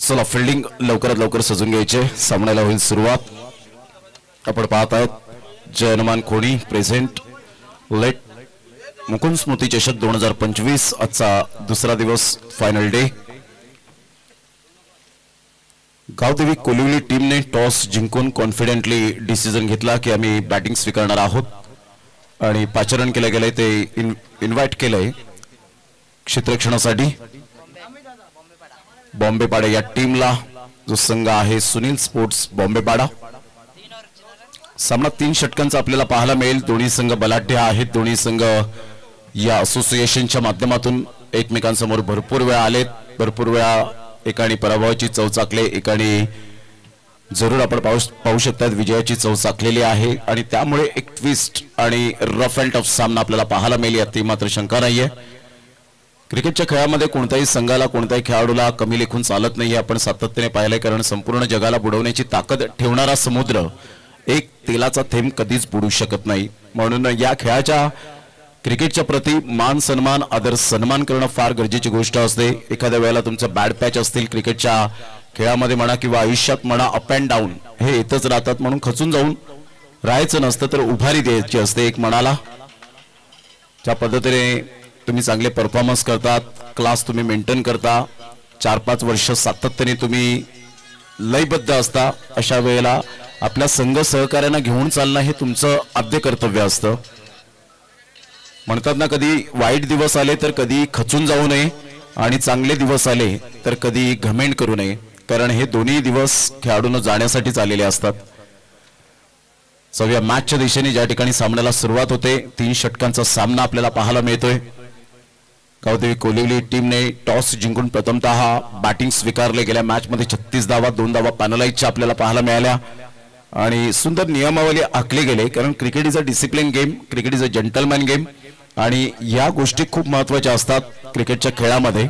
चला फिल्डिंग लवकरात लवकर सजून घ्यायचे, सामन्याला होईल सुरुवात। आपण पाहत आहोत जय हनुमान खोडी प्रेझेंट लेट मुकुंद स्मृती चषक 2025 आजचा दुसरा दिवस फायनल डे। गावदेवी कोलिवली टीमने टॉस जिंकून कॉन्फिडेंटली डिसिजन घेतला की आम्ही बॅटिंग स्वीकारणार आहोत आणि पाचारण केले गेले ते इन्व्हाइट केले क्षेत्ररक्षणासाठी बॉम्बेपाडा या टीमला, जो संघ आहे सुनील स्पोर्ट्स बॉम्बेपाडा। सामना 3 षटकांचा आपल्याला पाहायला मिळेल। दोन्ही संघ बलाढ्य आहेत। दोन्ही संघ या असोसिएशनच्या माध्यमातून एकमेकांसमोर भरपूर वेळा आलेत, भरपूर वेळा एकाने पराभवाची चव चाकले, एकाने जरूर आपण पाहू शकतात विजयाची चव चाकलेली आहे आणि त्यामुळे एक ट्विस्ट आणि रफ अँड टफ सामना आपल्याला पाहायला मिळेल, यात मात्र शंका नाहीये। क्रिकेटच्या खेळामध्ये कोणत्याही संघाला कोणत्याही खेळाडूला कमी लेखून चालत नाही, आपण सातत्याने पाहिलंय, कारण संपूर्ण जगाला बुडवण्याची ताकद ठेवणारा समुद्र एक तेलाचा थेंब कधीच बुडू शकत नाही। म्हणून या खेळाच्या क्रिकेटच्या प्रति मान सन्मान आदर सन्मान करणं फार गरजेची गोष्ट असते। एखाद्या वेळेला तुमचं बॅड पॅच असतील क्रिकेटच्या खेळामध्ये म्हणा किंवा आयुष्यात म्हणा, अप अँड डाऊन हे येतच राहतात, म्हणून खचून जाऊन राहायचं नसतं, तर उभारी द्यायची असते एक मनाला। ज्या पद्धतीने तुम्ही चांगले परफॉर्मन्स करतात, क्लास तुम्ही मेंटेन करता, 4-5 वर्ष सातत्याने तुम्ही लयबद्ध असता, अशा वेळेला आपल्या संघ सहकार्यांना घेऊन चालणं हे तुमचं आद्य कर्तव्य असतं। म्हणतात ना, कधी वाईट दिवस आले तर कधी खचून जाऊ नये आणि चांगले दिवस आले तर कधी घमेंड करू नये, कारण हे दोन्ही दिवस खेळाडूंना जाण्यासाठीच आलेले असतात। सव्या मॅचच्या दिशेने ज्या ठिकाणी सामन्याला सुरुवात होते, 3 षटकांचा सामना आपल्याला पाहायला मिळतोय। गावदेवी कोलिवली टीमने टॉस जिंकून प्रथमतः बॅटिंग स्वीकारले। गेल्या मॅच मध्ये 36 धावा, 2 धावा पॅनलाइजच्या आपल्याला पाहायला मिळाल्या आणि सुंदर नियमावली आखले गेले, कारण cricket is a discipline game, cricket is a gentleman game आणि या गोष्टी खूप महत्त्वाच्या असतात क्रिकेटच्या खेळामध्ये।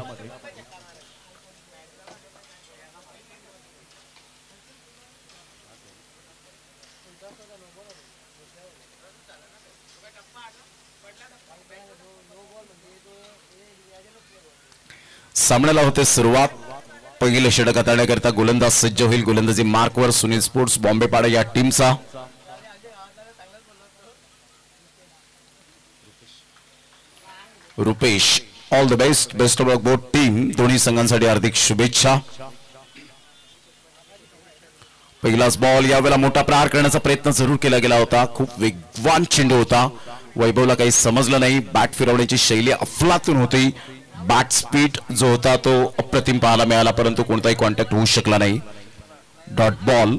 सामन्याला होते सुरुवात। पहिले षटक हाताळण्याकरता गोलंदाज सज्ज होईल। गोलंदाजी मार्कवर सुनील स्पोर्ट्स बॉम्बेपाडा या टीमचा। Rupesh, all the best, best of both team. दोन्ही संघांसाठी हार्दिक शुभेच्छा। पहिलाच बॉल, यावेळेला मोठा प्रहार करण्याचा प्रयत्न जरूर केला गेला होता, खूप वेगवान चेंडू होता, वैभवला काही समजलं नाही। बॅट फिरवण्याची शैली अफलातून होती, बॅट स्पीड जो होता तो अप्रतिम पाहायला मिळाला, परंतु कोणताही कॉन्टॅक्ट होऊ शकला नाही। Dot ball.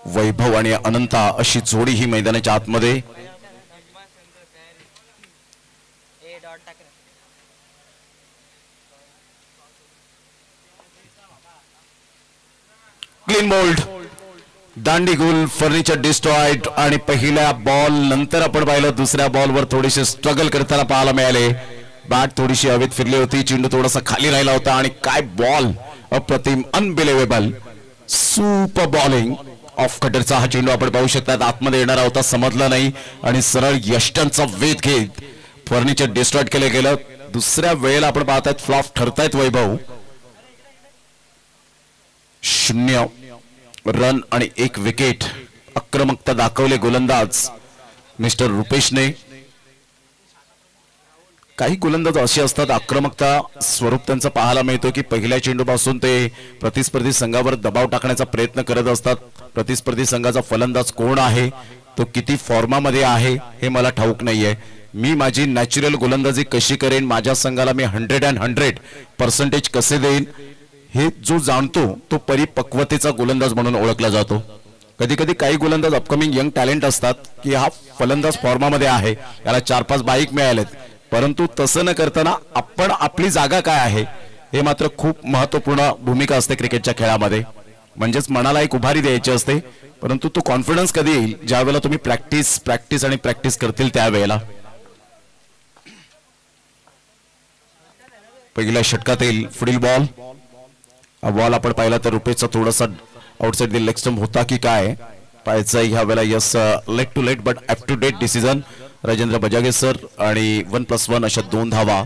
वैभव आणि अनंता अशी जोडी ही मैदानाच्या आतमध्ये। क्लीन बोल्ड, दांडी गुल, फर्निचर डिस्ट्रॉयड आणि पहिल्या बॉल नंतर आपण पाहिलं दुसऱ्या बॉलवर थोडीशी स्ट्रगल करताना पाहायला मिळाले। बॅट थोडीशी हवेत फिरली होती, चेंडू थोडासा खाली राहिला होता आणि काय बॉल, अप्रतिम, अनबिलिव्हेबल, सुपर बॉलिंग। ऑफ कटरचा हा चेंडू आपण पाहू शकता, आतमध्ये येणारा होता, समजला नाही आणि सरळ यष्टांचा वेध घेत फर्निचर डिस्ट्रॉयड केले गेलं। दुसऱ्या वेळेला आपण पाहतात फ्लॉप ठरतायत वैभव। 0 रन आणि 1 विकेट। आक्रमकता दाखवले गोलंदाज मिस्टर रुपेशने। काही गोलंदाज असे असतात, आक्रमकता स्वरूप त्यांचा पाहायला मिळतो की पहिल्या चेंडूपासून ते प्रतिस्पर्धी संघावर दबाव टाकण्याचा प्रयत्न करत असतात। प्रतिस्पर्धी संघाचा फलंदाज कोण आहे, तो किती फॉर्मामध्ये आहे हे मला ठाऊक नाहीये। मी माझी नॅचरल गोलंदाजी कशी करेन, माझ्या संघाला मी 100% कसे देईन, हे जो जाणतो तो परिपक्वतेचा गोलंदाज म्हणून ओळखला जातो। कधी कधी काही गोलंदाज अपकमिंग यंग टॅलेंट असतात की हा फलंदाज फॉर्मामध्ये आहे, याला 4-5 बाईक मिळालेत, परंतु तसं न करताना आपण आपली जागा काय आहे हे मात्र खूप महत्त्वपूर्ण भूमिका असते क्रिकेटच्या खेळामध्ये। म्हणजेच मनाला एक उभारी द्यायची असते, परंतु तो कॉन्फिडन्स कधी येईल, ज्यावेळेला तुम्ही प्रॅक्टिस आणि प्रॅक्टिस करतील त्यावेळेला। पहिल्या षटकातील पुढील बॉल, बॉल आपण पाहिला तर रुपेशचा थोडासा आउटसाइड लेग स्टंप होता की काय पाहायचं ह्या वेळेला। Yes, late too late but up to date decision. Rajendra Bajage sir आणि 1+1 अशा 2 धावा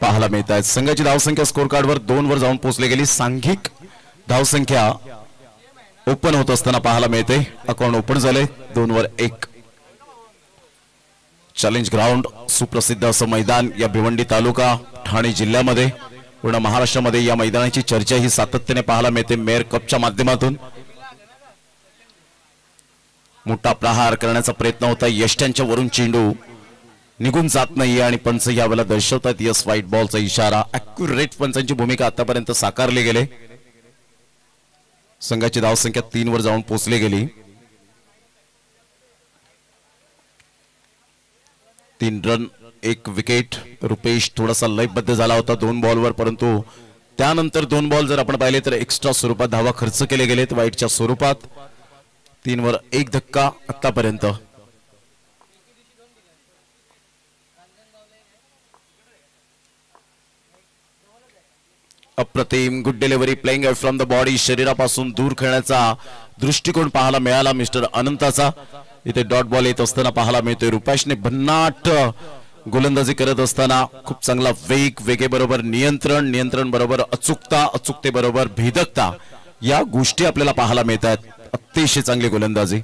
पाहायला मिळत आहेत. संघाची धावसंख्या स्कोर कार्डवर 2 वर जाऊन पोहोचली गेली. सांघिक धावसंख्या ओपन होत असताना पाहायला मिळते. अकाउंट ओपन झाले 2 वर 1. चॅलेंज ग्राउंड सुप्रसिद्ध असं मैदान या भिवंडी तालुका ठाणे जिल्ह्यामध्ये पूर्ण महाराष्ट्रामध्ये या मैदानाची चर्चा ही सातत्याने पाहायला मिळते. मेयर कपच्या माध्यमातून मोठा प्रहार करण्याचा प्रयत्न होता. यष्ट्यांच्या वरून चेंडू निघून जात नाहीये आणि पंच यावेळेला दर्शवतात यस व्हाईट बॉलचा इशारा. अॅक्युरेट पंचांची भूमिका आतापर्यंत साकारली गेले. संघाची धावसंख्या 3 वर जाऊन पोहोचली गेली. 3 रन 1 विकेट. रुपेश थोडासा लयबद्ध झाला होता 2 बॉलवर, परंतु त्यानंतर 2 बॉल जर आपण पाहिले तर एक्स्ट्रा स्वरूपात धावा खर्च केले गेलेत वाईटच्या स्वरूपात. 3 वर 1 धक्का आतापर्यंत. अप्रतिम good delivery playing from the body. शरीरापासून दूर खेळण्याचा दृष्टिकोन पाहायला मिळाला मिस्टर अनंताचा. इथे डॉट बॉल येत असताना पाहायला मिळतोय. रुपेशने भन्नाट गोलंदाजी करत असताना खूप चांगला वेगेबरोबर नियंत्रण बरोबर अचूकतेबरोबर भेदकता या गोष्टी आपल्याला पाहायला मिळतात. अतिशय चांगली गोलंदाजी.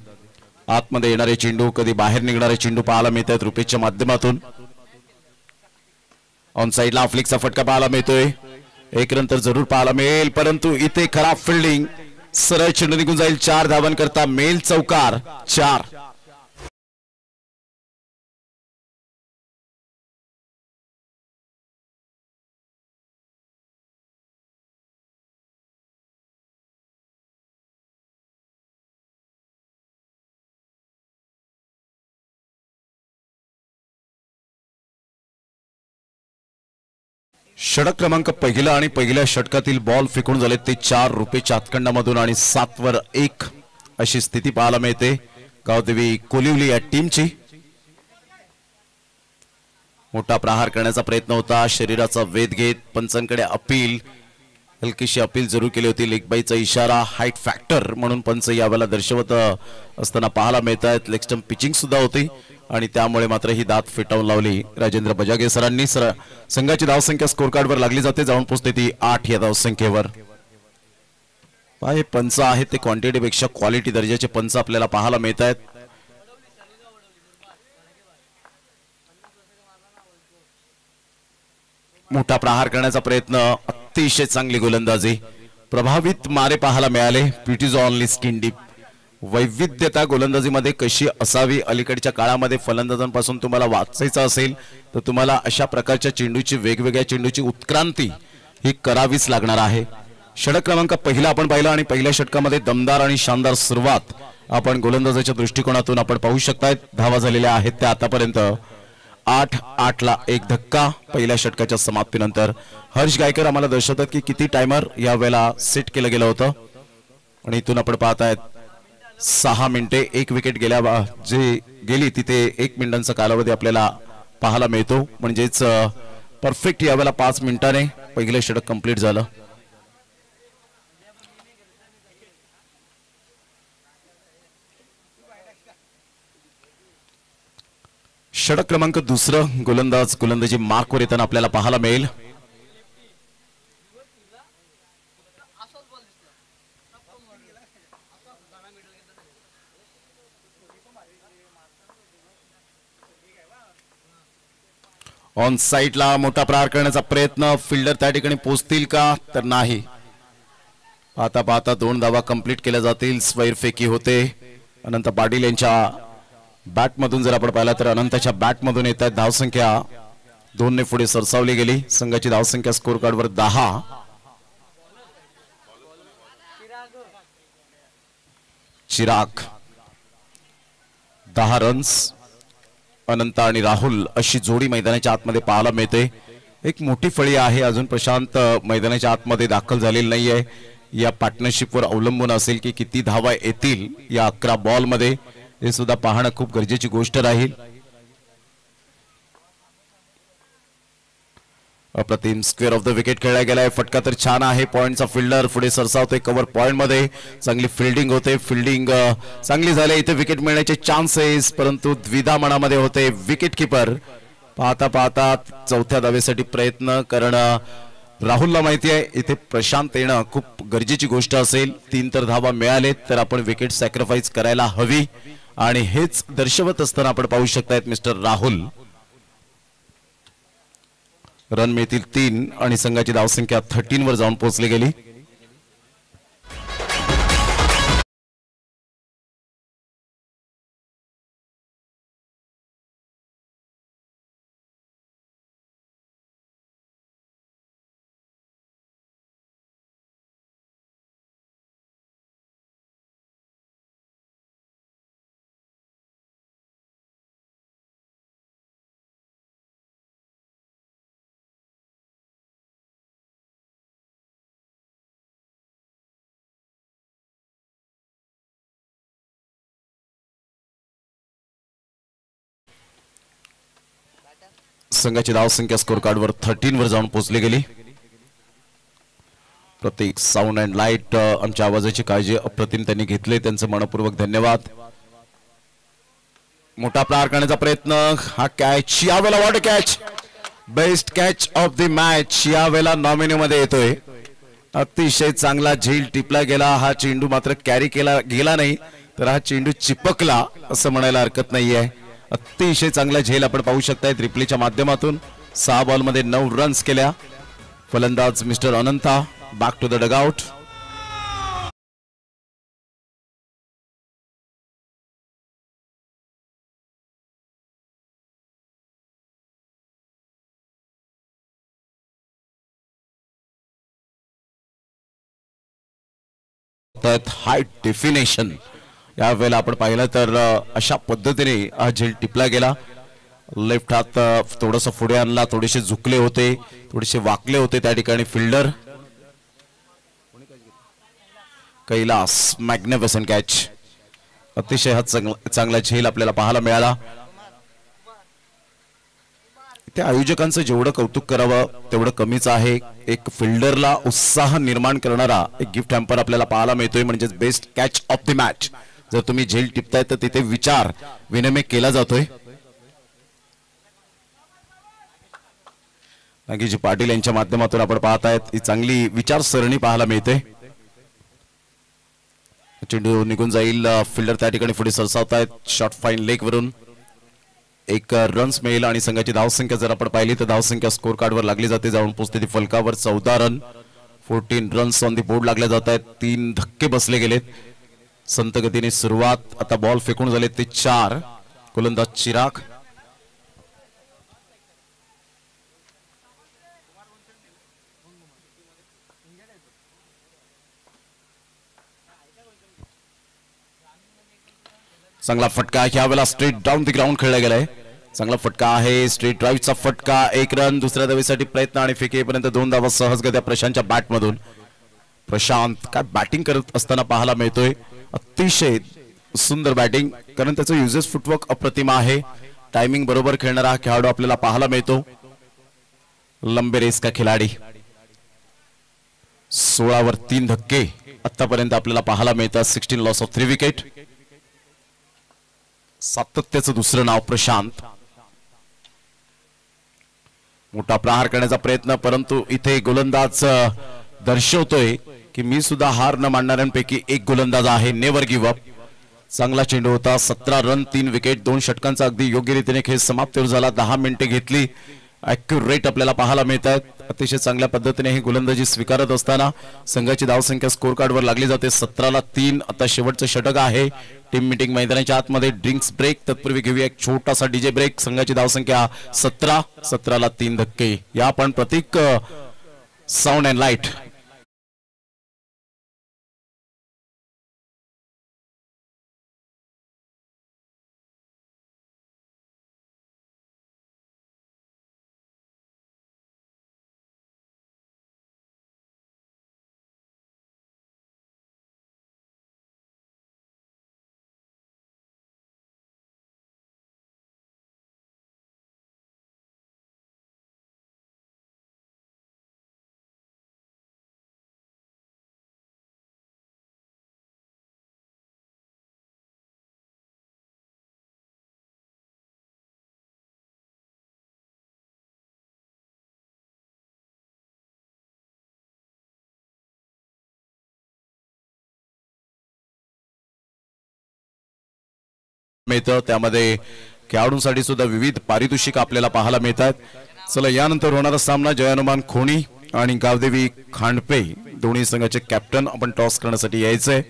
आतमध्ये येणारे चेंडू कधी बाहेर निघणारे चेंडू पाहायला मिळतात रुपेशच्या माध्यमातून. ऑन साइडला फ्लिकचा फटका पाहायला मिळतोय. 1 रन तर जरूर पाहायला मिळेल, परंतु इथे खराब फिल्डिंग. सरळ चेंडू निघून जाईल. 4 धावांकरता मेल चौकार. 4. षटक क्रमांक पहिला आणि पहिल्या षटकातील बॉल फेकून झाले ते 4 रुपेच्या हातखंडामधून आणि 7 वर 1 अशी स्थिती पाहायला मिळते गावदेवी कोलिवली या टीमची. मोठा प्रहार करण्याचा प्रयत्न होता. शरीराचा वेध घेत पंचांकडे अपील, हलकीशी अपील जरूर केली होती. लेग बाईचा इशारा हाईट फॅक्टर म्हणून पंच यावेळेला दर्शवत असताना पाहायला मिळत आहेत. लेग स्टंप पिचिंग सुद्धा होती आणि त्यामुळे मात्र ही दात फेटावून लावली राजेंद्र बजागे सरांनी. संघाची धावसंख्या स्कोर कार्डवर लागली जाते. जाऊन पोहोचते ती 8 या धावसंख्येवर. हे पंच आहेत ते क्वांटिटीपेक्षा क्वालिटी दर्जाचे पंच आपल्याला पाहायला मिळत आहेत. मोठा प्रहार करण्याचा प्रयत्न. अतिशय चांगली गोलंदाजी. प्रभावित मारे पाहायला मिळाले. It is only skin deep. वैविध्यता गोलंदाजीमध्ये कशी असावी. अलीकडच्या काळामध्ये फलंदाजांपासून तुम्हाला वाचायचं असेल तर तुम्हाला अशा प्रकारच्या चेंडूची वेगवेगळ्या चेंडूची उत्क्रांती ही करावीच लागणार आहे. षटक क्रमांक पहिला आपण पाहिला आणि पहिल्या षटकामध्ये दमदार आणि शानदार सुरुवात आपण गोलंदाजाच्या दृष्टिकोनातून आपण पाहू शकताय. धावा झालेल्या आहेत त्या आतापर्यंत 8 ला 1 धक्का पहिल्या षटकाच्या समाप्तीनंतर. हर्ष गायकर आम्हाला दर्शवतात की किती टायमर या वेळेला सेट केलं गेलं होतं आणि इथून आपण पाहतायत 6 मिनिटे. 1 विकेट गेली तिथे 1 मिनिटांचा कालावधी आपल्याला पाहायला मिळतो. म्हणजेच परफेक्ट यावेळेला 5 मिनिटाने पहिलं षटक कंप्लीट झालं. षटक क्रमांक दुसरं गोलंदाजी मार्कवर येताना आपल्याला पाहायला मिळेल. ऑन साइडला मोठा प्रहार करण्याचा प्रयत्न. फिल्डर त्या ठिकाणी पोहोचतील का तर नाही. पाहता पाहता 2 धावा कंप्लीट केल्या जातील. स्वैरफेकी होते. अनंत पाटील यांच्या बॅट मधून जर आपण पाहिला तर अनंताच्या बॅट मधून येत आहेत. धावसंख्या 2 ने पुढे सरसावली गेली. संघाची धावसंख्या स्कोर कार्डवर 10. चिराग 10 रन्स. अनंत आणि राहुल अशी जोडी मैदानाच्या आतमध्ये पाहायला मिळते. एक मोठी फळी आहे. अजून प्रशांत मैदानाच्या आतमध्ये दाखल झालेली नाहीये. या पार्टनरशिपवर अवलंबून असेल की किती धावा येतील या 11 बॉल मध्ये. हे सुद्धा पाहणं खूप गरजेची गोष्ट राहील. अप्रतिम स्क्वेअर ऑफ द विकेट खेळला गेलाय. फटका तर छान आहे. पॉइंटचा फिल्डर पुढे सरसावतोय कव्हर पॉइंट मध्ये. चांगली फिल्डिंग होते. फिल्डिंग चांगली झाली. इथे विकेट मिळण्याचे चान्सेस परंतु द्विधा मनामध्ये होते. विकेट किपर पाहता पाहता चौथ्या धावेसाठी प्रयत्न करणं. राहुलला माहिती आहे इथे प्रशांत येणं खूप गरजेची गोष्ट असेल. 3 तर धावा मिळालेत तर आपण विकेट सॅक्रिफाईस करायला हवी आणि हेच दर्शवत असताना आपण पाहू शकतायत मिस्टर राहुल. रन मिळतील 3 आणि संघाची धावसंख्या 13 वर जाऊन पोहोचली गेली. संघाची धावसंख्या स्कोर कार्डवर 13 वर जाऊन पोहोचली गेली. प्रत्येक साऊंड अँड लाईट आमच्या आवाजाची काळजी अप्रतिम त्यांनी घेतले. त्यांचं मनपूर्वक धन्यवाद. मोठा प्रहार करण्याचा प्रयत्न. हा कॅच यावेळेला what catch. Best catch of the match यावेळेला नॉमिनी मध्ये येतोय. अतिशय चांगला झेल टिपला गेला. हा चेंडू मात्र कॅरी केला गेला नाही तर हा चेंडू चिपकला असं म्हणायला हरकत नाहीये. अतिशय चांगला झेल आपण पाहू शकताय रिप्लेच्या माध्यमातून. 6 बॉल मध्ये 9 रन्स केल्या. फलंदाज mister Ananta back to the dugout. High definition यावेळेला आपण पाहिलं तर अशा पद्धतीने हा झेल टिपला गेला. लेफ्ट हात थोडस पुढे आणला. थोडेसे झुकले होते. थोडेसे वाकले होते त्या ठिकाणी फिल्डर. Kailas magnificent catch. अतिशय हा चांगला झेल आपल्याला पाहायला मिळाला. त्या आयोजकांचं जेवढं कौतुक करावं तेवढं कमीच आहे. एक फिल्डरला उत्साह निर्माण करणारा एक गिफ्ट हॅम्पर आपल्याला पाहायला मिळतोय म्हणजे best catch of the match. जर तुम्ही झेल टिपताय तर तिथे विचार विनिमय केला जातोय. नागीजी पाटील यांच्या माध्यमातून आपण पाहतायत ही चांगली विचारसरणी पाहायला मिळते. चेंडू निघून जाईल. फिल्डर त्या ठिकाणी पुढे सरसावतायत. शॉर्ट फाईन लेग वरून 1 रन्स मिळेल आणि संघाची धावसंख्या जर आपण पाहिली तर धावसंख्या स्कोर कार्डवर लागली जाते. जाऊन पोहोचते ती फलकावर 14 run. 14 runs on the board लागले जात आहेत. 3 धक्के बसले गेलेत. संत गतीने सुरुवात. आता बॉल फेकून झाले ते 4. गोलंदाज चिराग. चांगला फटका यावेळेला स्ट्रेट डाऊन द ग्राउंड खेळला गेलाय. चांगला फटका आहे. स्ट्रेट ड्राईव्हचा फटका. 1 रन. दुसऱ्या धावेसाठी प्रयत्न आणि फेकेपर्यंत 2 धावा सहजगत्या प्रशांतच्या बॅट मधून. प्रशांत काय बॅटिंग करत असताना पाहायला मिळतोय. अतिशय सुंदर बॅटिंग कारण त्याचं युजेस फुटवर्क अप्रतिम आहे. टायमिंग बरोबर खेळणारा हा खेळाडू आपल्याला पाहायला मिळतो. लंबे रेस का खिलाडी. 16 वर 3 धक्के आतापर्यंत आपल्याला पाहायला मिळतात. 16 लॉस ऑफ 3 विकेट. सातत्याचं दुसरं नाव प्रशांत. मोठा प्रहार करण्याचा प्रयत्न परंतु इथे गोलंदाज दर्शवतोय की मी सुद्धा हार न मानणाऱ्यांपैकी एक गोलंदाज आहे. Never give up. चांगला चेंडू होता. 17 रन 3 विकेट 2 षटकांचा अगदी योग्य रीतीने खेळ समाप्त झाला. 10 मिनिटे घेतली. ॲक्युरेट आपल्याला पाहायला मिळत आहेत. अतिशय चांगल्या पद्धतीने ही गोलंदाजी स्वीकारत असताना संघाची धावसंख्या स्कोर कार्डवर लागली जाते. 17 ला 3. आता शेवटचं षटक आहे. टीम मीटिंग मैदानाच्या आतमध्ये ड्रिंक्स ब्रेक. तत्पूर्वी घेऊया एक छोटासा डीजे ब्रेक. संघाची धावसंख्या 17 ला 3 धक्के. या आपण प्रतीक साऊंड अँड लाईट मिळतं, त्यामध्ये खेळाडूंसाठी सुद्धा विविध पारितोषिक आपल्याला पाहायला मिळतात. चला यानंतर होणारा सामना जयनुमान खोणी आणि गावदेवी खांडपे दोन्ही संघाचे कॅप्टन आपण टॉस करण्यासाठी यायचंय.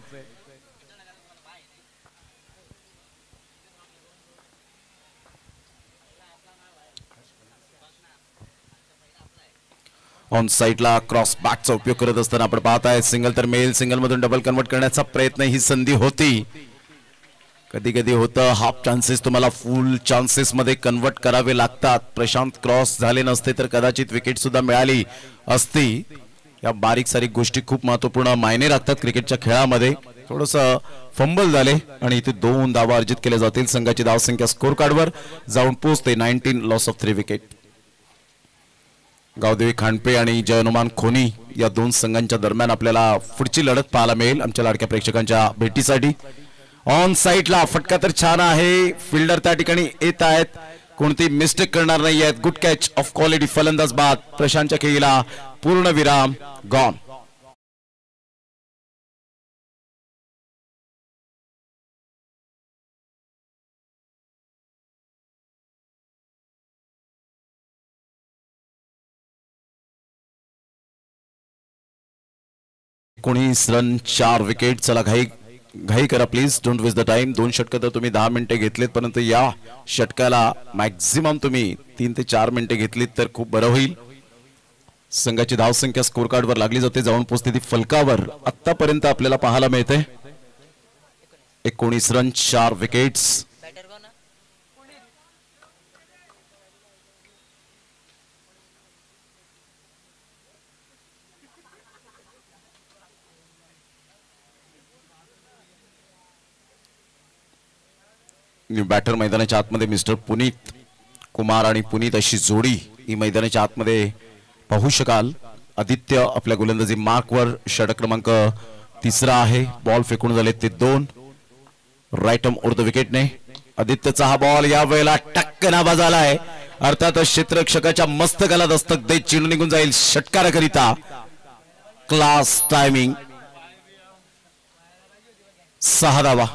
ऑन साइडला क्रॉस बॅकचा उपयोग करत असताना आपण पाहताय सिंगल तर मेल सिंगल मधून डबल कन्वर्ट करण्याचा प्रयत्न ही संधी होती. कधी कधी होतं हाफ चान्सेस तुम्हाला फुल चान्सेस मध्ये कन्वर्ट करावे लागतात. प्रशांत क्रॉस झाले नसते तर कदाचित विकेट सुद्धा मिळाली असती. या बारीक सारीक गोष्टी खूप महत्वपूर्ण मायने राखतात क्रिकेटच्या खेळामध्ये. थोडस फंबल झाले आणि इथे 2 धावा अर्जित केले जातील. संघाची धावसंख्या स्कोर कार्डवर जाऊन पोहोचते 19, लॉस ऑफ 3 विकेट. गावदेवी खांडपे आणि जयनुमान खोनी या 2 संघांच्या दरम्यान आपल्याला पुढची लढत पाहायला मिळेल आमच्या लाडक्या प्रेक्षकांच्या भेटीसाठी. ऑन साइडला फटका तर छान आहे. फिल्डर त्या ठिकाणी येत आहेत, कोणती मिस्टेक करणार नाही आहेत. गुड कॅच ऑफ क्वालिटी फलंदाज बाद. प्रशांतच्या खेळीला पूर्ण विराम. गॉन. कोणी रन 4 विकेट. चला घाई करा please, don't waste the time. 2 षटकं तर तुम्ही 10 मिनिटे घेतलेत, परंतु या षटकाला मॅक्झिमम तुम्ही 3 ते 4 मिनिटे घेतलीत तर खूप बरं होईल. संघाची धावसंख्या स्कोर कार्डवर लागली जाते, जाऊन पोहोचते ती फलकावर. आतापर्यंत आपल्याला पाहायला मिळते 19 रन 4 विकेट्स. बॅटर मैदानाच्या आतमध्ये मिस्टर पुनीत कुमार आणि पुनीत अशी जोडी ही मैदानाच्या आतमध्ये पाहू शकाल. आदित्य आपल्या गोलंदाजी मार्कवर षटक क्रमांक 3 आहे. बॉल फेकून झाले ते 2. राईट आर्म ओव्हर द विकेटने आदित्यचा हा बॉल या वेळेला टक्कन आवाज आलाय. अर्थातच क्षेत्ररक्षकाच्या मस्तकाला दस्तक देत चेंडू निघून जाईल षटकाराकरिता. Class timing. 6 धावा.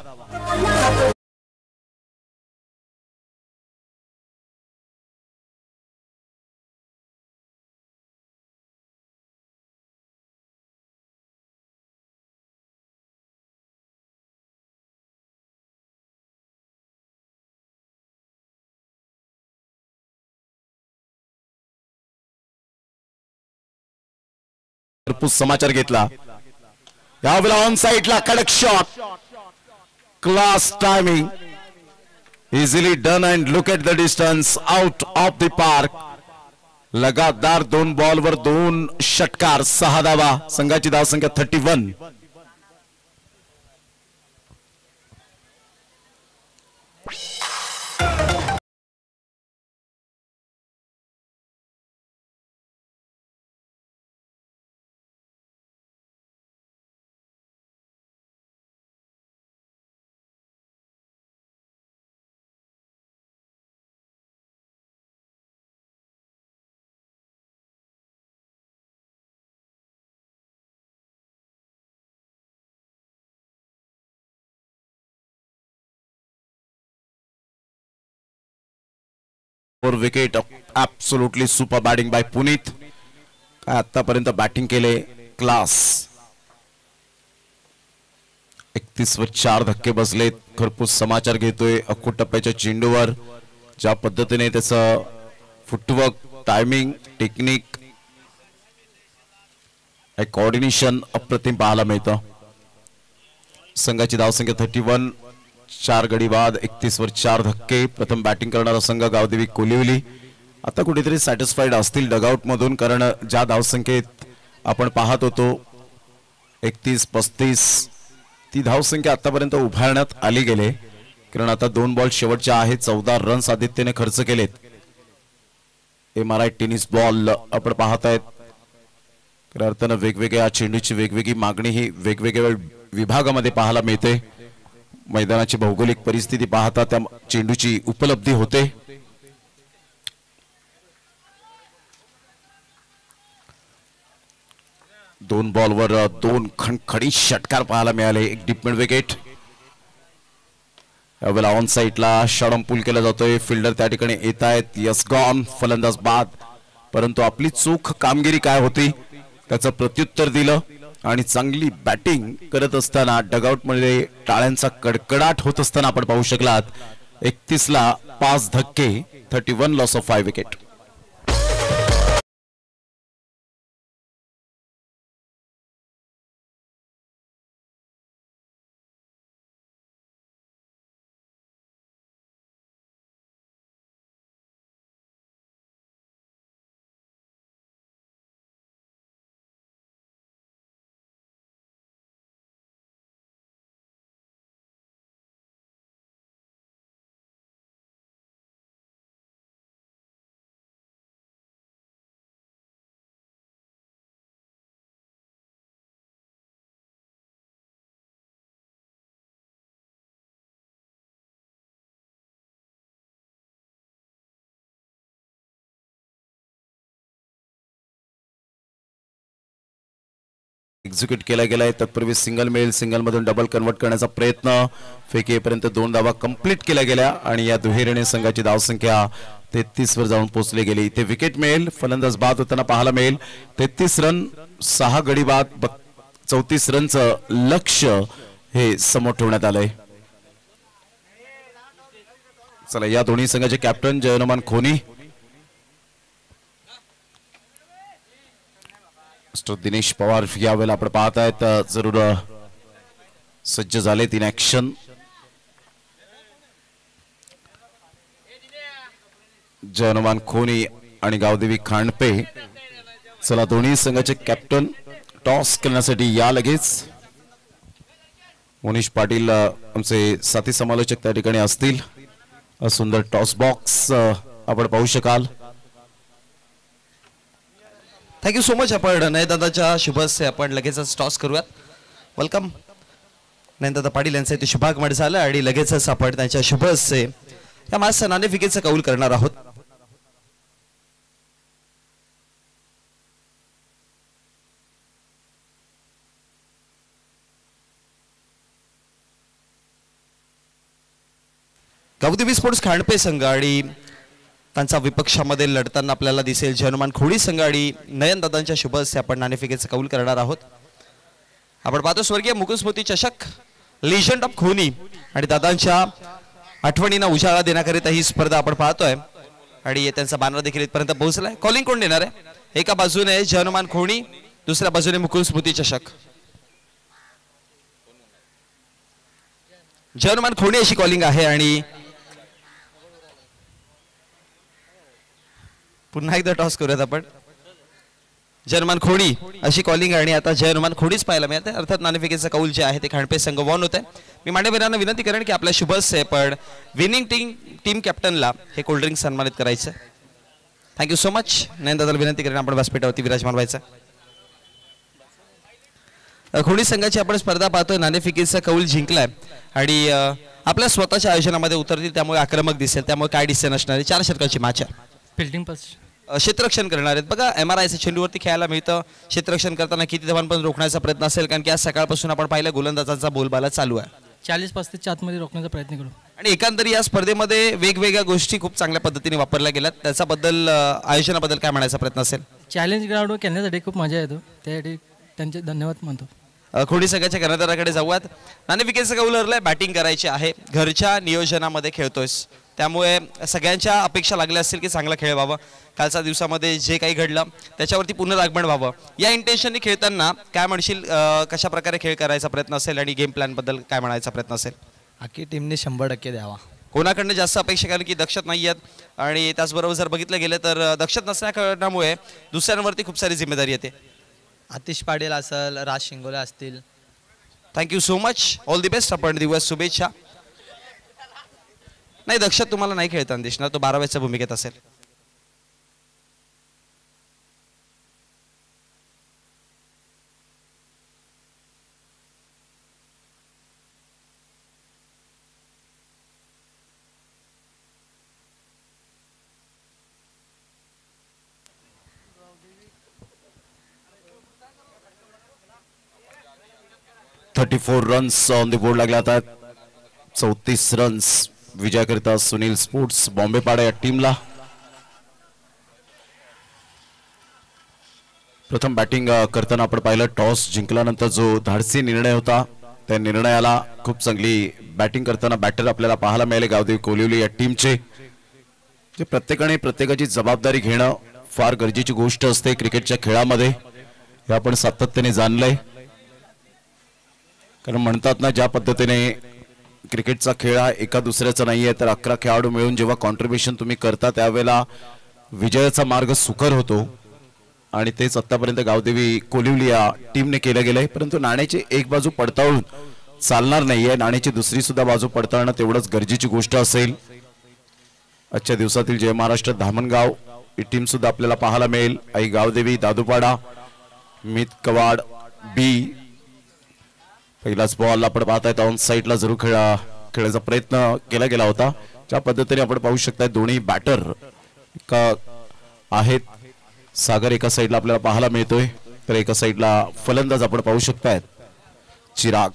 समाचार घेतला यावेळेला ऑन साइडला कडक shot. Class timing. Easily done and look at the distance out of the park. लगातार 2 बॉलवर 2 षटकार. 6 धावा. संघाची धावसंख्या 31. विकेट. Absolutely super batting by Puneet. काय आतापर्यंत बॅटिंग केले क्लास. 31 वर 4 धक्के बसलेत. खरपूस समाचार घेतोय अक्कू टप्प्याच्या चेंडूवर. ज्या पद्धतीने त्याचं फुटवर्क, टायमिंग, टेक्निक, कोऑर्डिनेशन अप्रतिम पाहायला मिळतं. संघाची धावसंख्या 31. 4 गडी बाद. 31 वर 4 धक्के. प्रथम बॅटिंग करणारा संघ गावदेवी कोलिवली. आता कुठेतरी सॅटिस्फाईड असतील डगआउट मधून, कारण ज्या धावसंख्येत आपण पाहत होतो 31-35 ती धावसंख्या आतापर्यंत उभारण्यात आली गेले. कारण आता 2 बॉल शेवटच्या आहेत. 14 रन्स आदित्यने खर्च केलेत. MRI टेनिस बॉल आपण पाहतायत. खऱ्या अर्थानं वेगवेगळ्या चेंडूची वेगवेगळी मागणी ही वेगवेगळ्या विभागामध्ये पाहायला मिळते. मैदानाची भौगोलिक परिस्थिती पाहता त्या चेंडूची उपलब्धी होते. दोन बॉलवर 2 खणखणीत षटकार पाहायला मिळाले. एक डीप मिड विकेट. यावेळेला ऑन साइडला शॉट पूल केला जातोय. फिल्डर त्या ठिकाणी येत आहेत. यस गॉन, फलंदाज बाद. परंतु आपली चूक कामगिरी काय होती त्याचं प्रत्युत्तर दिलं आणि चांगली बॅटिंग करत असताना डगआउट मध्ये टाळ्यांचा कडकडाट होत असताना आपण पाहू शकलात. 31 ला 5 धक्के, 31 लॉस ऑफ 5 विकेट. एक्झिक्यूट केला गेलाय. तत्पूर्वी सिंगल मिळेल, सिंगल मधून डबल कन्वर्ट करण्याचा प्रयत्न. फेकीपर्यंत 2 धावा कंप्लीट केल्या गेल्या आणि या दुहेरीने संघाची धावसंख्या 33 वर जाऊन पोहोचली गेली. इथे विकेट मिळेल, फलंदाज बाद होताना पाहायला मिळेल. 33 रन, 6 गडी बाद, 34 रनचं लक्ष्य हे समोर ठेवण्यात आलंय. चला, या दोन्ही संघाचे कॅप्टन जयनुमान खोनी, दिनेश पवार यावेळेला आपण पाहत आहेत जरूर सज्ज झाले. 3 ऍक्शन. जयनुमान खोनी आणि गावदेवी खांडपे. चला, दोन्ही संघाचे कॅप्टन टॉस करण्यासाठी या लगेच. मनीष पाटील आमचे साथी समालोचक त्या ठिकाणी असतील. सुंदर टॉस बॉक्स आपण पाहू शकाल. Thank you so much. आपण नयनदादाच्या शुभ हस्ते आपण लगेचच टॉस करूयात. वेलकम. नयनदादा पाटील यांचा इथे शुभागमन झालं आणि लगेचच आपण त्यांच्या शुभ हस्ते या मॅचचा नाणेफेकीचा कौल करणार आहोत. गावदेवी स्पोर्ट्स खांडपे संघ आणि त्यांचा विपक्षामध्ये लढताना आपल्याला दिसेल जयनुमान खोडी संघ आणि नयनदादांच्या शुभ हस्ते आपण नाणेफेकीचा कौल करणार आहोत. आपण पाहतो स्वर्गीय मुकुंद चषक, लिजंड ऑफ खोनी आणि दादांच्या आठवणींना उजाळा देण्याकरिता ही स्पर्धा आपण पाहतोय आणि त्यांचा बॅनर देखील इथपर्यंत पोहोचलाय. कॉलिंग कोण देणार आहे? एका बाजूने जयनुमान खोनी, दुसऱ्या बाजूने मुकुंद स्मृती चषक. जयनुमान खोनी अशी कॉलिंग आहे आणि पुन्हा एकदा टॉस करूयात आपण. जयनुमान खोडी अशी कॉलिंग आणि आता जयनुमान खोडीच पाहायला मिळते. अर्थात नाणेफेकीचा कौल जे आहे ते खांडपे संघ वॉन होत आहे. मी मान्यवरांना विनंती करेन की आपल्या शुभ हस्ते पण विनिंग टीम कॅप्टनला हे कोल्ड्रिंक सन्मानित करायचं. Thank you so much. नयनदादाला विनंती करेन आपण व्यासपीठावरती विराजमान व्हायचं. खोडी संघाची आपण स्पर्धा पाहतोय. नाणेफेकीचा कौल जिंकलाय आणि आपल्या स्वतःच्या आयोजनामध्ये उतरतील, त्यामुळे आक्रमक दिसेल. त्यामुळे काय डिसिजन असणार आहे? 4 षटकांची मॅच आहे. फिल्डिंग पास क्षेत्ररक्षण करणार आहेत. बघा, MRIच्या चेंडूवरती खेळायला मिळतं. क्षेत्ररक्षण करताना किती धावांपर्यंत पण रोखण्याचा प्रयत्न असेल, कारण की आज सकाळपासून आपण पाहिलं गोलंदाजांचा बोलबाला चालू आहे. 40-35 आतमध्ये रोखण्याचा प्रयत्न करू. आणि एकंदरी या स्पर्धेमध्ये वेगवेगळ्या गोष्टी खूप चांगल्या पद्धतीने वापरल्या गेल्यात. त्याच्याबद्दल आयोजनाबद्दल काय म्हणायचा प्रयत्न असेल? चॅलेंज ग्राउंडवर खेळण्यासाठी खूप मजा येतो. त्यासाठी त्यांचे धन्यवाद मानतो. खोडी संघाच्या कर्णधाराकडे जाऊयात. नाणेफेकीचं कौल हरलंय. बॅटिंग करायची आहे. घरच्या नियोजनामध्ये खेळतोयस, त्यामुळे सगळ्यांच्या अपेक्षा लागल्या असतील की चांगला खेळ व्हावा. कालच्या दिवसामध्ये जे काही घडलं त्याच्यावरती पुनरागमन व्हावं या इंटेन्शनने खेळताना काय म्हणशील? कशा प्रकारे खेळ करायचा प्रयत्न असेल आणि गेम प्लॅन बद्दल काय म्हणायचा प्रयत्न असेल? आखी टीमने 100% द्यावा. कोणाकडनं जास्त अपेक्षा, कारण की दक्षत नाही आहेत आणि त्याचबरोबर जर बघितलं गेलं तर दक्षत नसल्या कारणामुळे दुसऱ्यांवरती खूप सारी जिम्मेदारी येते. आतिश पाटील असेल, राज शिंगोले असतील. Thank you so much. All the best. आपण दिवस शुभेच्छा. नाही, दक्षत तुम्हाला नाही खेळताना दिसणार. तो 12व्याच्या भूमिकेत असेल. $34 रन्स ऑन द बोर्ड लागले. आता 34 रन्स विजयाकरिता सुनील स्पोर्ट्स बॉम्बेपाडा या टीमला. प्रथम बॅटिंग करताना आपण पाहिलं टॉस जिंकल्यानंतर जो धाडसी निर्णय होता त्या निर्णयाला खूप चांगली बॅटिंग करताना बॅटर आपल्याला पाहायला मिळाले गावदेवी कोलिवली या टीमचे. जे प्रत्येकाने प्रत्येकाची जबाबदारी घेणं फार गरजेची गोष्ट असते क्रिकेटच्या खेळामध्ये, हे आपण सातत्याने जाणलंय. कारण म्हणतात ना, ज्या पद्धतीने क्रिकेटचा खेळ हा एका दुसऱ्याचा नाहीये, तर 11 खेळाडू मिळून जेव्हा कॉन्ट्रीब्युशन तुम्ही करता त्यावेळेला विजयाचा मार्ग सुकर होतो. आणि तेच आतापर्यंत गावदेवी कोलिवली या टीमने केलं गेलंय. परंतु नाण्याची एक बाजू पडताळून चालणार नाहीये, नाण्याची दुसरी सुद्धा बाजू पडताळणं तेवढंच गरजेची गोष्ट असेल. आजच्या दिवसातील जय महाराष्ट्र धामणगाव ही टीम सुद्धा आपल्याला पाहायला मिळेल. आई गावदेवी दादूपाडा मित कवाड बी. पहिलाच बॉल आपण पाहतायत ऑन साईडला जरूर खेळायचा प्रयत्न केला गेला होता. ज्या पद्धतीने आपण पाहू शकता दोन्ही बॅटर आहेत. सागर एका साईडला आपल्याला पाहायला मिळतोय, तर एका साईडला फलंदाज आपण पाहू शकतायत चिराग.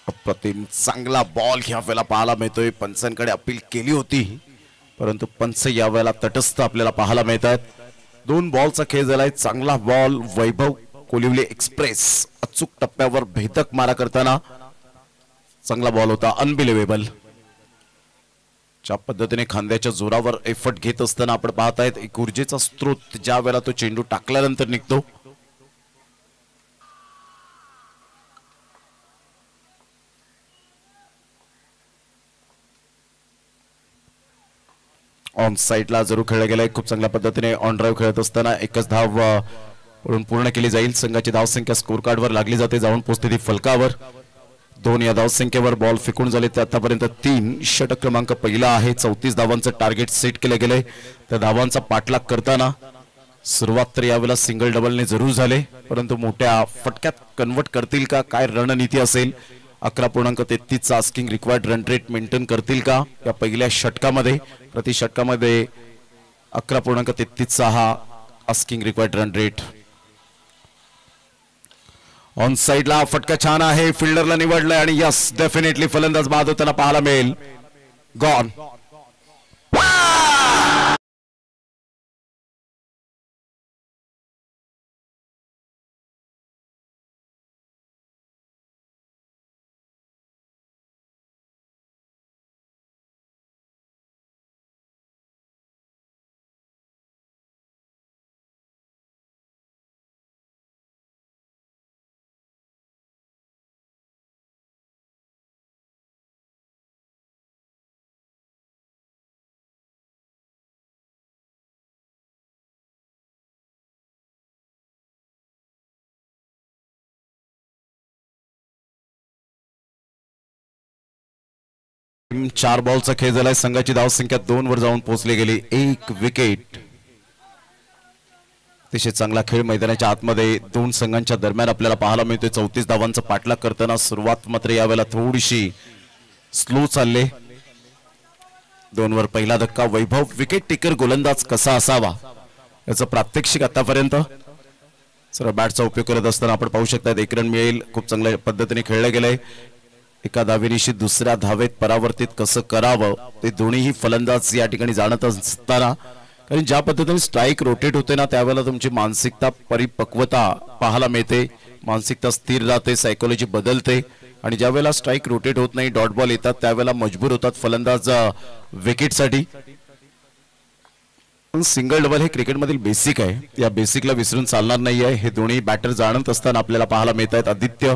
अप्रतिम चांगला बॉल यावेळेला पाहायला मिळतोय. पंचांकडे अपील केली होती, परंतु पंच यावेळेला तटस्थ आपल्याला पाहायला मिळतात. 2 बॉलचा खेळ झालाय. चांगला बॉल वैभव कोलिवली एक्सप्रेस अचूक टप्प्यावर भेदक मारा करताना चांगला बॉल होता. अनबिलिव्हेबल. ज्या पद्धतीने खांद्याच्या जोरावर एफर्ट घेत असताना आपण पाहतायत एक ऊर्जेचा स्रोत ज्या वेळेला तो चेंडू टाकल्यानंतर निघतो. ऑन साईडला जरूर खेळला गेलाय. खूप चांगल्या पद्धतीने ऑन ड्राईव्ह खेळत असताना एकच धाव पूर्ण केली जाईल. संघाची धावसंख्या स्कोर कार्डवर लागली जाते, जाऊन पोहोचते ती फलकावर. 2 या धावसंख्येवर बॉल फेकून झाले ते आतापर्यंत 3. षटक क्रमांक पहिला आहे. 34 धावांचं टार्गेट सेट केलं गेलंय. त्या धावांचा पाठलाग करताना सुरुवात तर यावेळेला सिंगल डबलने जरूर झाले, परंतु मोठ्या फटक्यात कन्वर्ट करतील का, काय रणनीती असेल. 11.33 asking required run rate maintain करतील का या पहिल्या षटकामध्ये. प्रति षटकामध्ये 11.33 हा asking required run rate. On साइडला फटका छान आहे. फिल्डरला निवडलंय आणि यस डेफिनेटली फलंदाज बाद होताना पाहायला मिळेल. गॉन. चार बॉलचा खेळ झालाय. संघाची धावसंख्या 2 वर जाऊन पोहोचली गेली. 1 विकेट. अतिशय चांगला खेळ मैदानाच्या आतमध्ये 2 संघांच्या दरम्यान आपल्याला पाहायला मिळतोय. 34 धावांचा पाठलाग करताना सुरुवात मात्र यावेळेला थोडीशी स्लो चालले. 2 वर पहिला धक्का. वैभव विकेट टेकर गोलंदाज कसा असावा याचं प्रात्यक्षिक आतापर्यंत सर्व बॅटचा उपयोग करत असताना आपण पाहू शकता. 1 रन मिळेल. खूप चांगल्या पद्धतीने खेळलं गेलंय. एका धावेनिशी दुसऱ्या धावेत परावर्तित कसं करावं ते दोन्हीही फलंदाज या ठिकाणी जाणत असताना, कारण ज्या पद्धतीने स्ट्राईक रोटेट होते ना त्यावेळेला तुमची मानसिकता परिपक्वता पाहायला मिळते. मानसिकता स्थिर राहते, सायकोलॉजी बदलते आणि ज्या वेळेला स्ट्राईक रोटेट होत नाही, डॉट बॉल येतात त्यावेळेला मजबूर होतात फलंदाज विकेटसाठी. सिंगल डबल हे क्रिकेटमधील बेसिक आहे. या बेसिकला विसरून चालणार नाही आहे. हे दोन्ही बॅटर जाणत असताना आपल्याला पाहायला मिळत आहेत. आदित्य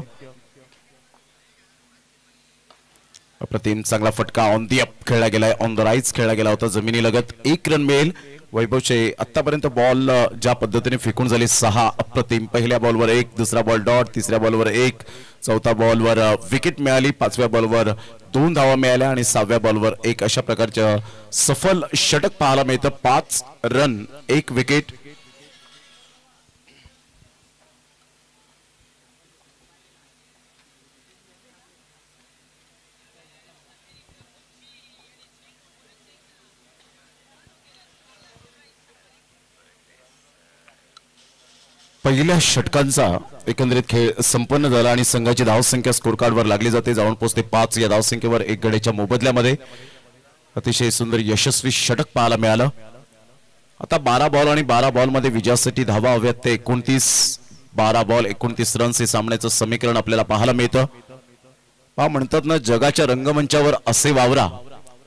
अप्रतिम चांगला फटका ऑन दी अप खेळला गेलाय. ऑन द राईज खेळला गेला होता जमिनी लगत. 1 रन मिळेल. वैभवचे आतापर्यंत बॉल ज्या पद्धतीने फेकून झाले 6 अप्रतिम. पहिल्या बॉलवर 1, दुसरा बॉल डॉट, तिसऱ्या बॉलवर 1, चौथा बॉलवर विकेट मिळाली, 5व्या बॉलवर 2 धावा मिळाल्या आणि 6व्या बॉलवर एक अशा प्रकारच्या सफल षटक पाहायला मिळतं. 5 रन 1 विकेट. पहिल्या षटकांचा एकंदरीत खेळ संपन्न झाला आणि संघाची धावसंख्या स्कोर कार्डवर लागली जाते. जाऊन पोहोचते 5 या धावसंख्येवर 1 गड्याच्या मोबदल्यामध्ये. अतिशय सुंदर यशस्वी षटक पाहायला मिळालं. आता 12 बॉल आणि 12 बॉल मध्ये विजयासाठी धावा हव्यात ते 29. 12 बॉल 29 रन्स हे सामन्याचं समीकरण आपल्याला पाहायला मिळतं. म्हणतात ना, जगाच्या रंगमंचावर असे वावरा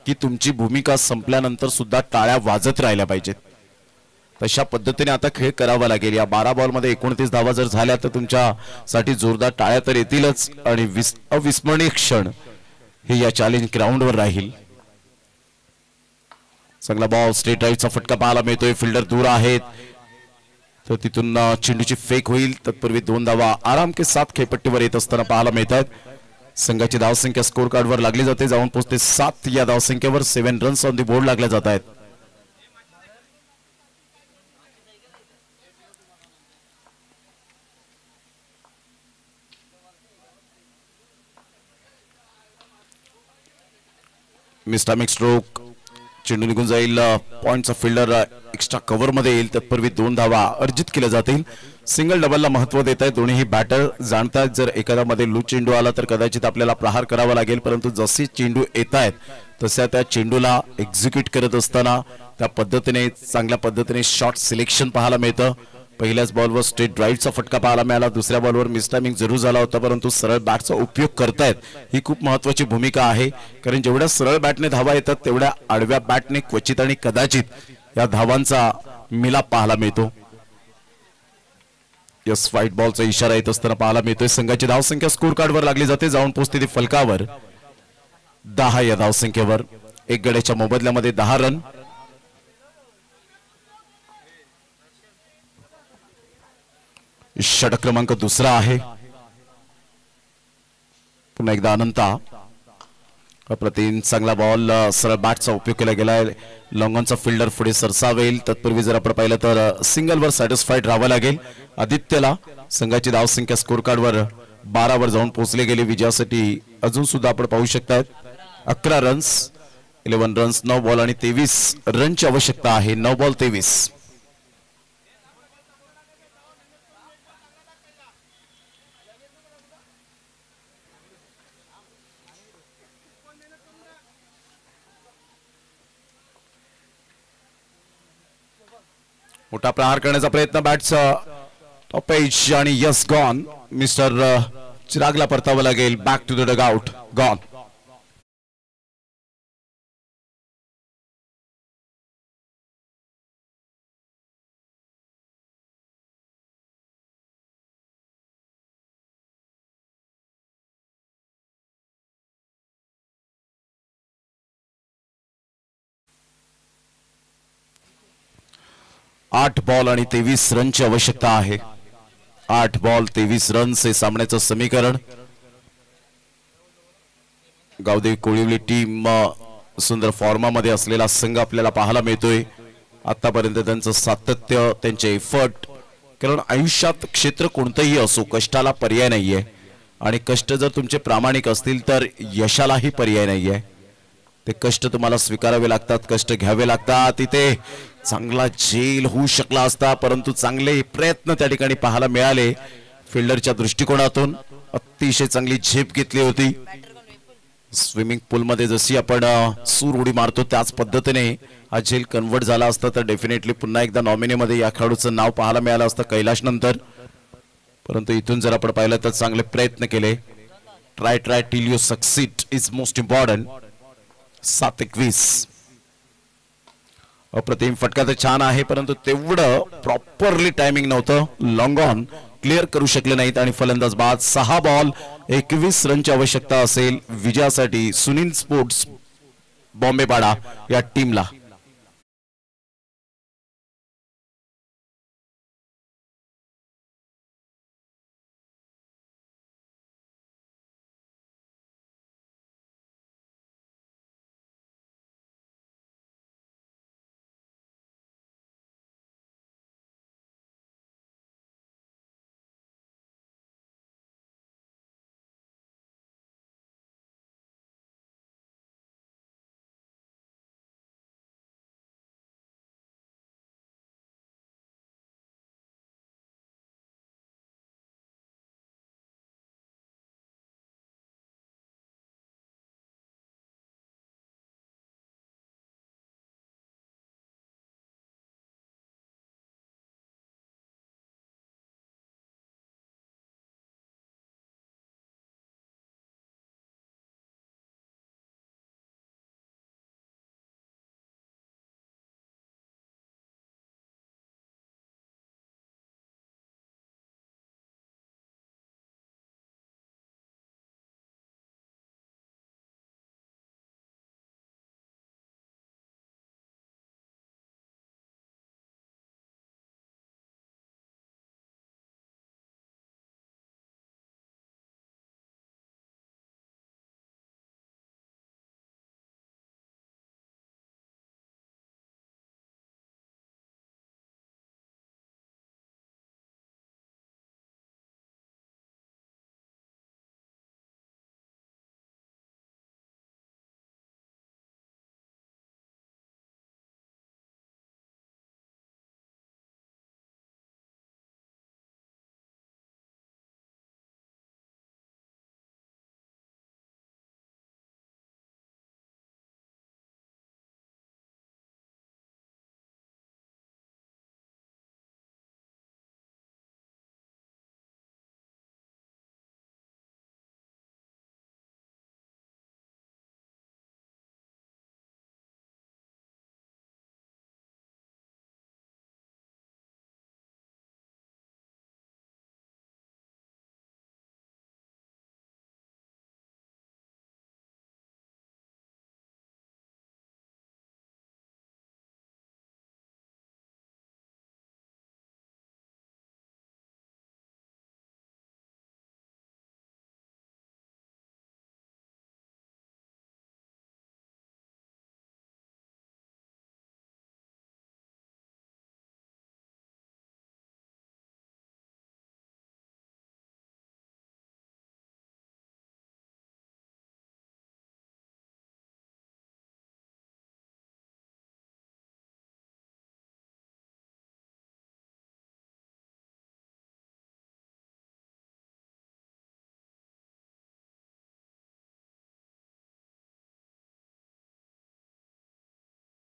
की तुमची भूमिका संपल्यानंतर सुद्धा टाळ्या वाजत राहिल्या पाहिजेत. तशा पद्धतीने आता खेळ करावा लागेल. या 12 बॉल मध्ये 29 धावा जर झाल्या तर तुमच्यासाठी जोरदार टाळ्या तर येतीलच आणि अविस्मरणीय क्षण हे या चॅलेंज ग्राउंडवर राहील. चांगला बॉल स्ट्रेट राईटचा फटका पाहायला मिळतोय. फिल्डर दूर आहेत तर तिथून चेंडूची फेक होईल. तत्पूर्वी 2 धावा आराम के साथ खेळपट्टीवर येत असताना पाहायला मिळतात. संघाची धावसंख्या स्कोर कार्डवर लागली जाते. जाऊन पोहोचते 7 या धावसंख्येवर. 7 रन्स ऑन दी बोर्ड लागल्या जात आहेत. मिस्टामिक स्ट्रोक, चेंडू निघून जाईल. पॉइंटचा फिल्डर एक्स्ट्रा कव्हर मध्ये येईल. तत्पूर्वी 2 धावा अर्जित केल्या जातील. सिंगल डबलला महत्व देत आहेत दोन्ही बॅटर. जाणतात जर एखाद्यामध्ये लूज चेंडू आला तर कदाचित आपल्याला प्रहार करावा लागेल, परंतु जसे चेंडू येत आहेत तशा त्या चेंडूला एक्झिक्यूट करत असताना त्या पद्धतीने चांगल्या पद्धतीने शॉट सिलेक्शन पाहायला मिळतं. पहिल्याच बॉलवर स्ट्रेट राईटचा फटका पाहायला मिळाला. दुसऱ्या बॉलवर मिसटायमिंग जरूर झाला होता, परंतु सरळ बॅटचा उपयोग करतायत ही खूप महत्वाची भूमिका आहे. कारण जेवढ्या सरळ बॅटने धावा येतात तेवढ्या आडव्या बॅटने क्वचित आणि कदाचित या धावांचा मिलाप पाहायला मिळतो. यस, व्हाईट बॉलचा इशारा येत असताना पाहायला मिळतोय. संघाची धावसंख्या स्कोर कार्डवर लागली जाते. जाऊन पोहोचते ती फलकावर 10 या धावसंख्येवर. 1 गड्याच्या मोबदल्यामध्ये 10 रन. षटक क्रमांक 2 आहे. पुन्हा एकदा अनंता. अप्रतिम चांगला बॉल सरळ बॅटचा उपयोग केला गेलाय. लॉंगॉनचा फिल्डर पुढे सरसावेल. तत्पूर्वी जर आपण पाहिलं तर सिंगलवर सॅटिस्फाईड राहावं लागेल. आदित्यला संघाची धावसंख्या स्कोर कार्डवर 12 वर जाऊन पोहोचले गेले. विजयासाठी अजून सुद्धा आपण पाहू शकतात 11 रन्स, 11 रन्स, 9 बॉल आणि 23 रनची आवश्यकता आहे. 9 बॉल 23. मोठा प्रहार करण्याचा प्रयत्न बॅटचा टॉप एज आणि यस गॉन. मिस्टर चिरागला परतावं लागेल. Back to the dugout. Gone. आठ बॉल आणि 23 रनची आवश्यकता आहे. 8 बॉल 23 रन्स हे सामन्याचं समीकरण. गावदेवी कोळिवली टीम सुंदर फॉर्मामध्ये असलेला संघ आपल्याला पाहायला मिळतोय. आतापर्यंत त्यांचं सातत्य, त्यांचे एफर्ट, कारण आयुष्यात क्षेत्र कोणतंही असो कष्टाला पर्याय नाहीये आणि कष्ट जर तुमचे प्रामाणिक असतील तर यशालाही पर्याय नाहीये. ते कष्ट तुम्हाला स्वीकारावे लागतात, कष्ट घ्यावे लागतात. तिथे चांगला झेल होऊ शकला असता, परंतु चांगले प्रयत्न त्या ठिकाणी पाहायला मिळाले. फिल्डरच्या दृष्टिकोनातून अतिशय चांगली झेप घेतली होती. स्विमिंग पूल मध्ये जशी आपण सूर उडी मारतो त्याच पद्धतीने हा झेल कन्वर्ट झाला असता तर डेफिनेटली पुन्हा एकदा नॉमिनी मध्ये या खेळाडूचं नाव पाहायला मिळालं असतं कैलाश नंतर. परंतु इथून जर आपण पाहिलं तर चांगले प्रयत्न केले. Try till you succeed is most important. 7-21. अप्रतिम फटका तर छान आहे, परंतु तेवढं प्रॉपरली टायमिंग नव्हतं. लॉंग ऑन क्लिअर करू शकले नाहीत आणि फलंदाज बाद. 6 बॉल 21 रनची आवश्यकता असेल विजयासाठी सुनील स्पोर्ट्स बॉम्बेपाडा या टीमला.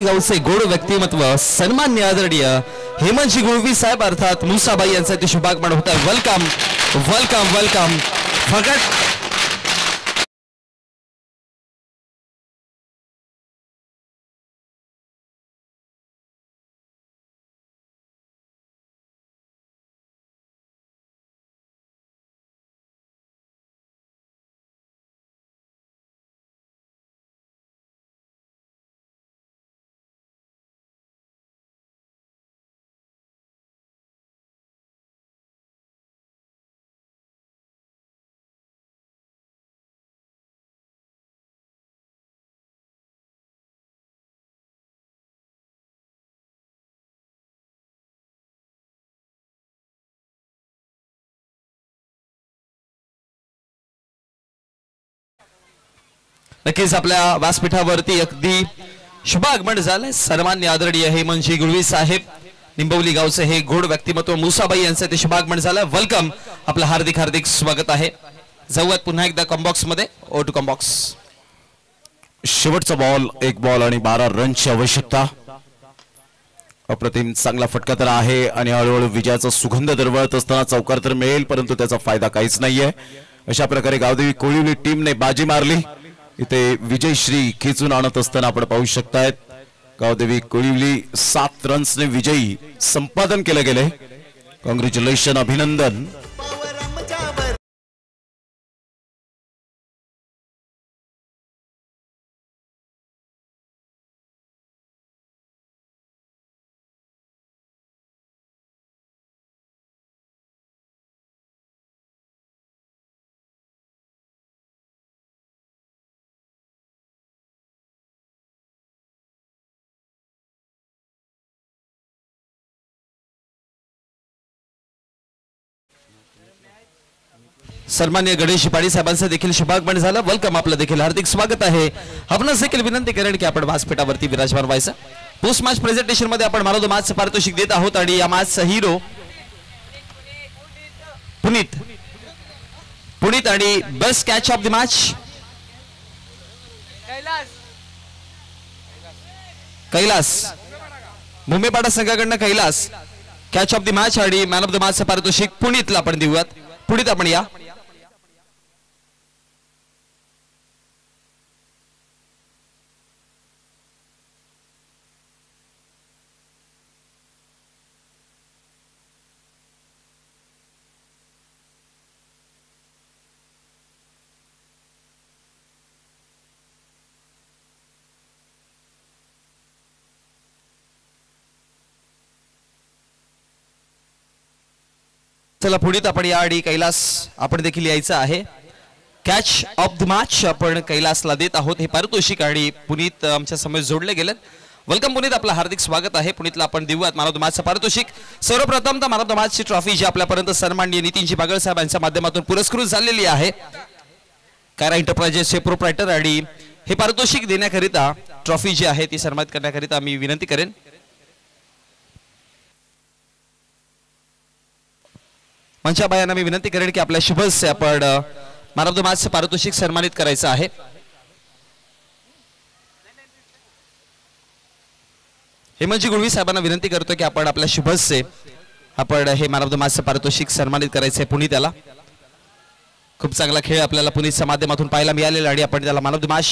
गावचे गोड व्यक्तिमत्व सन्मान्य आदरणीय हेमंतजी गुळवी साहेब अर्थात मुसाबाई यांचा ते शुभागमन होत आहे. Welcome welcome welcome. फगट नक्कीच आपल्या व्यासपीठावरती अगदी शुभ आगमन झालंय. सन्मान्य आदरणीय हेमंतजी गुळवी साहेब निंबवली गावचे हे गोड व्यक्तिमत्व मुसाबाई यांचं ते शुभागमन झालं. वेलकम. आपलं हार्दिक हार्दिक स्वागत आहे. जाऊयात पुन्हा एकदा कॉम्बॉक्स मध्ये. ओ टू कॉम्बॉक्स. शेवटचा बॉल 1 बॉल आणि 12 रनची आवश्यकता. अप्रतिम चांगला फटका तर आहे आणि हळूहळू विजयाचा सुगंध दरवळत असताना चौकार तर मिळेल परंतु त्याचा फायदा काहीच नाहीये. अशा प्रकारे गावदेवी कोळिवली टीमने बाजी मारली. इथे विजयश्री खेचून आणत असताना आपण पाहू शकतायत गावदेवी कोळिवली 7 रन्सने विजयी संपादन केले गेले. कॉंग्रॅच्युलेशन, अभिनंदन. सन्मान्य गणेश पाडी साहेबांचं देखील शुभागमन झालं. वेलकम. आपलं देखील हार्दिक स्वागत आहे. आपणास देखील विनंती करेन की आपण व्यासपीठावरती विराजमान व्हायचं. पोस्ट मॅच प्रेझेंटेशन मध्ये आपण मॅन ऑफ द मॅच पारितोषिक देत आहोत आणि या मॅचचा हिरो पुनीत आणि best catch of the match Kailas. Mumbaipada संघाकडनं Kailas catch of the match आणि मॅन ऑफ द मॅच पारितोषिक पुनीतला आपण देऊयात. पुनीत आपण या. चला पुढीत आपण या आणि कैलास आपण देखील यायचं आहे. कॅच ऑफ द मॅच आपण कैलासला देत आहोत. हे पारितोषिक आणि पुनीत आमच्या समोर जोडले गेलेत. वेलकम पुनीत. आपलं हार्दिक स्वागत आहे. पुनीतला आपण देऊयात मॅन ऑफ द मॅचचं पारितोषिक. सर्वप्रथम तर मॅन ऑफ द मॅचची ट्रॉफी जी आपल्यापर्यंत सन्माननीय नितीनजी बागळ साहेब यांच्या माध्यमातून पुरस्कृत झालेली आहे. कारा एंटरप्राइजेसचे प्रोप्रायटर आणि हे पारितोषिक देण्याकरिता ट्रॉफी जी आहे ती सन्मानित करण्याकरिता मी विनंती करेन. मंचाबाईंना मी विनंती करेन की आपल्या शुभस्य आपण मॅन ऑफ द मॅच पारितोषिक सन्मानित करायचं आहे. हेमंतजी गुळवी साहेबांना विनंती करतो की आपण आपल्या शुभस्य आपण हे मॅन ऑफ द मॅच पारितोषिक सन्मानित करायचं आहे पुनीत याला. खूप चांगला खेळ आपल्याला पुनीतच्या माध्यमातून पाहायला मिळालेला आणि आपण त्याला मॅन ऑफ द मॅच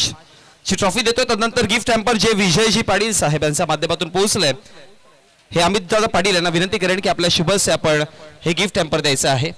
ची ट्रॉफी देतोय. त्यानंतर गिफ्ट हॅम्पर जे विजयजी पाटील साहेब यांच्या माध्यमातून पोहोचले हे अमित दादा पाटील यांना विनंती करेन की आपल्या शुभस्य आपण हे गिफ्ट हॅम्पर द्यायचं आहे.